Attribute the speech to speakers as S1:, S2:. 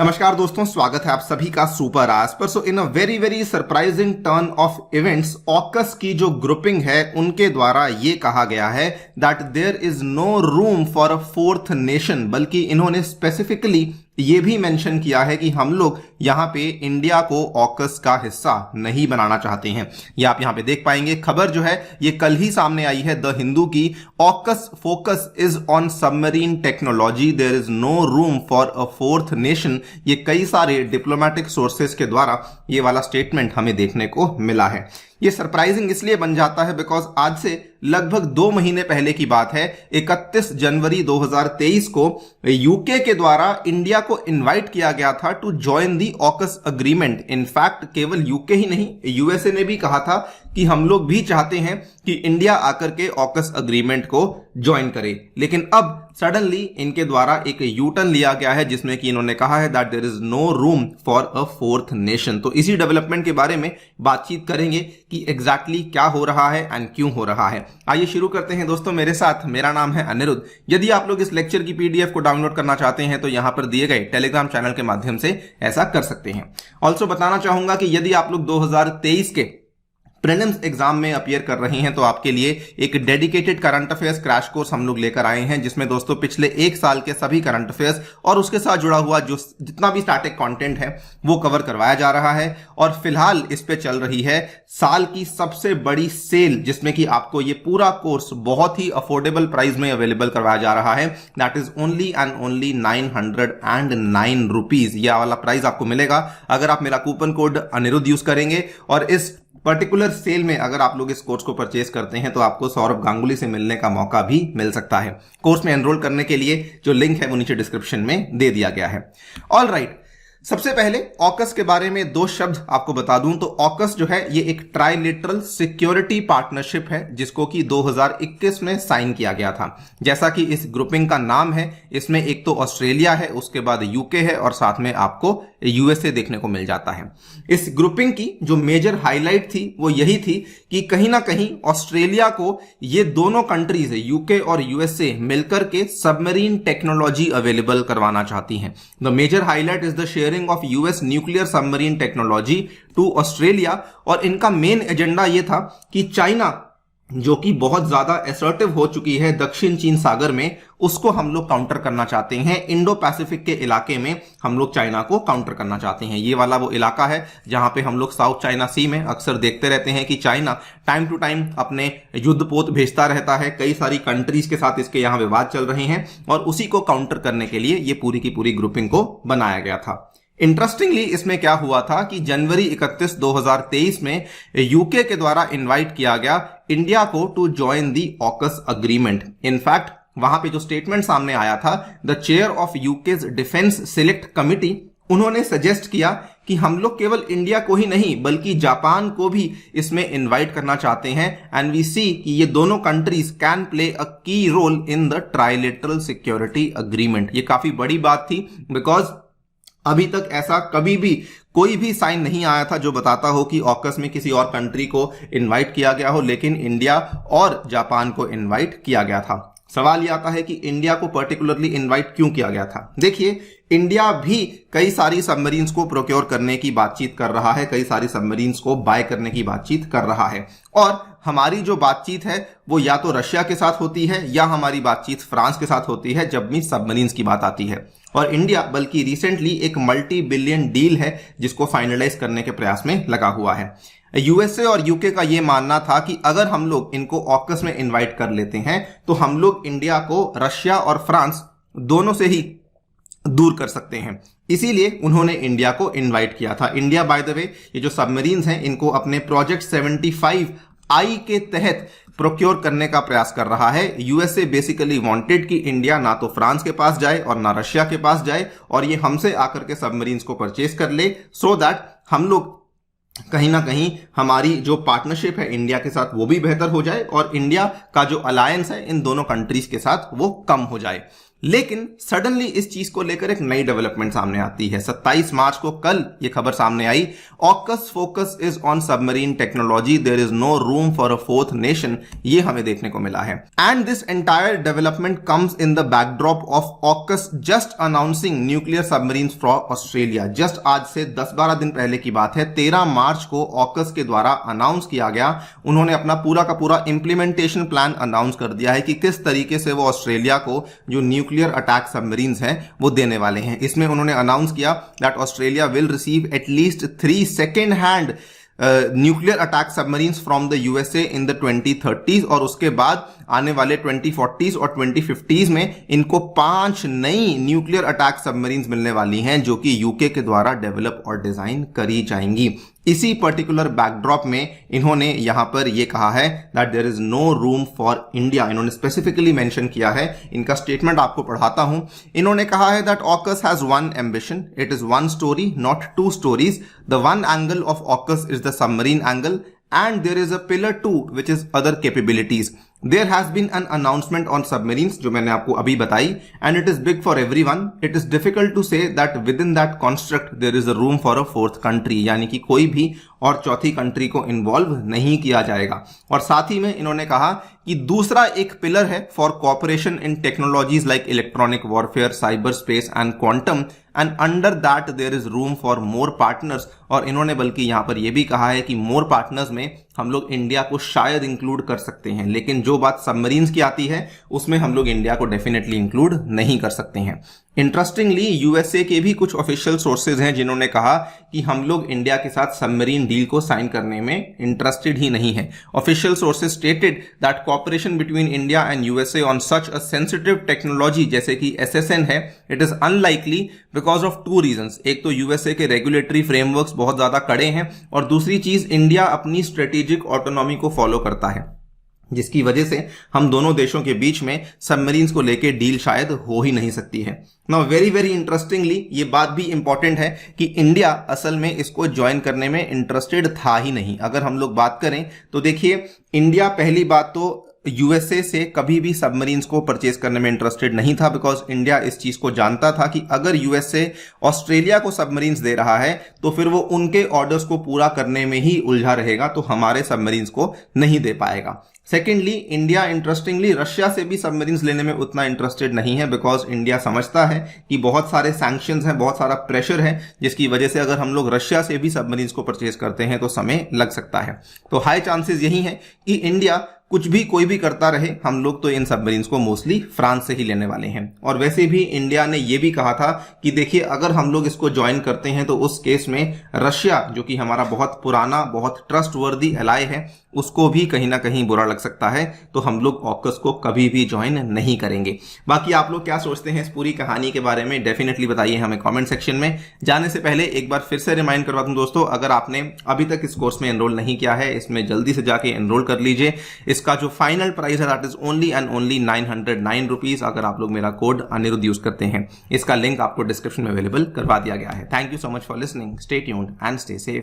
S1: नमस्कार दोस्तों, स्वागत है आप सभी का सुपर आज पर। So in a very very surprising turn of events, AUKUS की जो ग्रुपिंग है उनके द्वारा ये कहा गया है that there is no room for a fourth nation, बल्कि इन्होंने स्पेसिफिकली ये भी मेंशन किया है कि हम लोग यहाँ पे इंडिया को ऑकस का हिस्सा नहीं बनाना चाहते हैं। ये आप यहाँ पे देख पाएंगे, खबर जो है ये कल ही सामने आई है द हिंदू की। AUKUS focus is on submarine technology, there is no room for a fourth nation. ये कई सारे डिप्लोमेटिक सोर्सेस के द्वारा ये वाला स्टेटमेंट हमें देखने को मिला है। ये सरप्राइजिंग इसलिए बन जाता है बिकॉज आज से लगभग 2 महीने पहले की बात है, 31 जनवरी 2023 को यूके के द्वारा इंडिया को इनवाइट किया गया था to join the AUKUS agreement. In fact केवल यूके ही नहीं, यूएसए ने भी कहा था कि हम लोग भी चाहते हैं कि इंडिया आकर के ऑकस अग्रीमेंट को ज्वाइन करे। लेकिन अब सडनली इनके द्वारा एक यू टर्न लिया गया है जिसमें कि इन्होंने कहा है that there is no room for a fourth nation. तो इसी डेवलपमेंट के बारे में बातचीत करेंगे कि एग्जैक्टली क्या हो रहा है एंड क्यों हो रहा है। आइए शुरू करते हैं दोस्तों मेरे साथ। मेरा नाम है अनिरुद्ध। यदि आप लोग इस लेक्चर की पीडीएफ को डाउनलोड करना चाहते हैं तो यहां पर दिए गए टेलीग्राम चैनल के माध्यम से ऐसा कर सकते हैं। ऑल्सो बताना चाहूंगा कि यदि आप लोग 2023 के प्रीलिम्स एग्जाम में अपीयर कर रहे हैं तो आपके लिए एक dedicated current affairs crash course हम लोग लेकर आए हैं, जिसमें दोस्तों पिछले 1 साल के सभी करंट अफेयर्स और उसके साथ जुड़ा हुआ जो जितना भी स्टैटिक कंटेंट है वो कवर करवाया जा रहा है। और फिलहाल इस पे चल रही है साल की सबसे बड़ी सेल, जिसमें कि आपको ये पूरा कोर्स बहुत ही अफोर्डेबल प्राइस में अवेलेबल करवाया जा रहा है। That is only and only 909 rupees. यह वाला प्राइस आपको मिलेगा अगर आप मेरा कूपन कोड अनिरुद्ध यूज करेंगे। और इस पर्टिकुलर सेल में अगर आप लोग इस कोर्स को परचेज करते हैं तो आपको सौरभ गांगुली से मिलने का मौका भी मिल सकता है। कोर्स में एनरोल करने के लिए जो लिंक है वो नीचे डिस्क्रिप्शन में दे दिया गया है। ऑल राइट, सबसे पहले ऑकस के बारे में 2 शब्द आपको बता दूं तो ऑकस जो है ये एक ट्राइलेटरल सिक्योरिटी पार्टनरशिप है जिसको कि 2021 में साइन किया गया था। जैसा कि इस ग्रुपिंग का नाम है, इसमें एक तो ऑस्ट्रेलिया है, उसके बाद यूके है और साथ में आपको यूएसए देखने को मिल जाता है। इस ग्रुपिंग की जो मेजर हाईलाइट थी वो यही थी कि कहीं ना कहीं ऑस्ट्रेलिया को ये दोनों कंट्रीज यूके और यूएसए मिलकर के सबमरीन टेक्नोलॉजी अवेलेबल करवाना चाहती हैं। The major highlight is the sharing of US nuclear submarine technology to Australia. और इनका मेन एजेंडा ये था कि चाइना जो कि बहुत ज्यादा असर्टिव हो चुकी है दक्षिण चीन सागर में, उसको हम लोग काउंटर करना चाहते हैं। इंडो पैसिफिक के इलाके में हम लोग चाइना को काउंटर करना चाहते हैं। ये वाला वो इलाका है जहां पे हम लोग साउथ चाइना सी में अक्सर देखते रहते हैं कि चाइना टाइम टू टाइम अपने युद्धपोत भेजता रहता है। कई सारी कंट्रीज के साथ इसके यहाँ विवाद चल रहे हैं और उसी को काउंटर करने के लिए ये पूरी की पूरी ग्रुपिंग को बनाया गया था। इंटरेस्टिंगली इसमें क्या हुआ था कि जनवरी 31, 2023 में यूके के द्वारा इनवाइट किया गया इंडिया को to join the AUKUS agreement. In fact वहां पे जो स्टेटमेंट सामने आया था, the chair of UK's defence select committee, उन्होंने सजेस्ट किया कि हम लोग केवल इंडिया को ही नहीं बल्कि जापान को भी इसमें इनवाइट करना चाहते हैं। एंड वी सी कि ये दोनों countries can play a key role in the trilateral security agreement. ये काफी बड़ी बात थी बिकॉज अभी तक ऐसा कभी भी कोई भी साइन नहीं आया था जो बताता हो कि ऑकस में किसी और कंट्री को इनवाइट किया गया हो, लेकिन इंडिया और जापान को इनवाइट किया गया था। सवाल यह आता है कि इंडिया को पर्टिकुलरली इनवाइट क्यों किया गया था। देखिए, इंडिया भी कई सारी सबमरीन्स को प्रोक्योर करने की बातचीत कर रहा है, कई सारी सबमरीन्स को बाय करने की बातचीत कर रहा है। और हमारी जो बातचीत है वो या तो रशिया के साथ होती है या हमारी बातचीत फ्रांस के साथ होती है जब भी सबमरीन्स की बात आती है। और इंडिया बल्कि रिसेंटली एक मल्टी बिलियन डील है जिसको फाइनलाइज करने के प्रयास में लगा हुआ है। यूएसए और यूके का यह मानना था कि अगर हम लोग इनको ऑकस में इनवाइट कर लेते हैं तो हम लोग इंडिया को रशिया और फ्रांस दोनों से ही दूर कर सकते हैं। इसीलिए उन्होंने इंडिया को इनवाइट किया था। इंडिया बाय द वे ये जो सबमरीन्स हैं इनको अपने प्रोजेक्ट 75I के तहत प्रोक्योर करने का प्रयास कर रहा है। यूएसए बेसिकली वांटेड कि इंडिया ना तो फ्रांस के पास जाए और ना रशिया के पास जाए और ये हमसे आकर के सबमरीन्स को परचेज कर ले, सो दैट हम लोग कहीं ना कहीं हमारी जो पार्टनरशिप है इंडिया के साथ वो भी बेहतर हो जाए और इंडिया का जो अलायंस है इन दोनों कंट्रीज के साथ वो कम हो जाए। लेकिन सडनली इस चीज को लेकर एक नई डेवलपमेंट सामने आती है। 27 मार्च को कल ये खबर सामने आई, AUKUS focus is on submarine technology, there is no room for a fourth nation, ये हमें देखने को मिला है। And this entire development comes in the backdrop of AUKUS just announcing nuclear submarines for Australia. Just आज से 10-12 दिन पहले की बात है, 13 मार्च को ऑकस के द्वारा अनाउंस किया गया, उन्होंने अपना पूरा का पूरा इंप्लीमेंटेशन प्लान अनाउंस कर दिया है कि किस तरीके से वो ऑस्ट्रेलिया को जो न्यूक्लियर अटैक सबमरीन्स हैं वो देने वाले हैं। इसमें उन्होंने अनाउंस किया that Australia will receive at least 3 second hand nuclear attack submarines from the USA in the 2030s, और उसके बाद आने वाले 2040s और 2050s में इनको 5 नई न्यूक्लियर अटैक सबमरीन्स मिलने वाली हैं जो कि यूके के द्वारा डेवलप और डिजाइन करी जाएंगी। इसी पर्टिकुलर बैकड्रॉप में इन्होंने यहां पर यह कहा है that there is no room for India, इन्होंने स्पेसिफिकली मेंशन किया है। इनका स्टेटमेंट आपको पढ़ाता हूं। इन्होंने कहा है that AUKUS has one ambition, it is one story not 2 stories, the one angle of AUKUS is the submarine angle and there is a pillar 2 which is other capabilities. There has been an announcement on submarines जो मैंने आपको अभी बताई, and it is big for everyone. It is difficult to say that within that construct there is a room for a fourth country, यानी कि कोई भी और चौथी कंट्री को इन्वॉल्व नहीं किया जाएगा। और साथ ही में इन्होंने कहा कि दूसरा एक पिलर है for cooperation in technologies like electronic warfare, cyber space and quantum, and under that there is room for more partners. और इन्होंने बल्कि यहां पर यह भी कहा है कि मोर पार्टनर्स में हम लोग इंडिया को शायद इंक्लूड कर सकते हैं, लेकिन जो बात सबमरीन्स की आती है उसमें हम लोग इंडिया को डेफिनेटली इंक्लूड नहीं कर सकते हैं। इंटरेस्टिंगली यूएसए के भी कुछ ऑफिशियल सोर्सेज हैं जिन्होंने कहा कि हम लोग इंडिया के साथ सबमरीन डील को साइन करने में इंटरेस्टेड ही नहीं है। Official sources stated that cooperation between India and USA on such a sensitive technology जैसे कि एसएसएन है, it is unlikely because of 2 reasons. एक तो यूएसए के रेगुलेटरी फ्रेमवर्क्स बहुत ज्यादा कड़े हैं, और दूसरी चीज इंडिया अपनी स्ट्रेटेजिक ऑटोनॉमी को फॉलो करता है, जिसकी वजह से हम दोनों देशों के बीच में सबमरीन्स को लेकर डील शायद हो ही नहीं सकती है। नाउ वेरी वेरी इंटरेस्टिंगली ये बात भी इंपॉर्टेंट है कि इंडिया असल में इसको ज्वाइन करने में इंटरेस्टेड था ही नहीं। अगर हम लोग बात करें तो देखिए, इंडिया पहली बात तो यूएसए से कभी भी सबमरीन्स को परचेज करने में इंटरेस्टेड नहीं था, बिकॉज इंडिया इस चीज को जानता था कि अगर यूएसए ऑस्ट्रेलिया को सबमरीन्स दे रहा है तो फिर वो उनके ऑर्डर्स को पूरा करने में ही उलझा रहेगा, तो हमारे सबमरीन्स को नहीं दे पाएगा। सेकेंडली, इंडिया इंटरेस्टिंगली रशिया से भी सबमरीन्स लेने में उतना इंटरेस्टेड नहीं है, बिकॉज इंडिया समझता है कि बहुत सारे सैंक्शंस हैं, बहुत सारा प्रेशर है, जिसकी वजह से अगर हम लोग रशिया से भी सबमरीन्स को परचेज करते हैं तो समय लग सकता है। तो हाई चांसेस यही है कि इंडिया कुछ भी कोई भी करता रहे, हम लोग तो इन सबमरीन्स को मोस्टली फ्रांस से ही लेने वाले हैं। और वैसे भी इंडिया ने यह भी कहा था कि देखिए, अगर हम लोग इसको ज्वाइन करते हैं तो उस केस में रशिया, जो कि हमारा बहुत पुराना बहुत ट्रस्टवर्दी एलाय है, उसको भी कहीं ना कहीं बुरा लग सकता है, तो हम लोग ऑकस को कभी भी ज्वाइन नहीं करेंगे। बाकी आप लोग क्या सोचते हैं इस पूरी कहानी के बारे में, डेफिनेटली बताइए हमें कमेंट सेक्शन में। जाने से पहले एक बार फिर से रिमाइंड करवा दूं दोस्तों, अगर आपने अभी तक इस कोर्स में एनरोल नहीं किया है, इसमें जल्दी से जाके एनरोल कर लीजिए। इसका जो फाइनल प्राइस है that is only and only 909 rupees, अगर आप लोग मेरा कोड अनिरुद्ध यूज करते हैं। इसका लिंक आपको डिस्क्रिप्शन में अवेलेबल करवा दिया गया है। Thank you so much for listening, stay tuned and stay safe.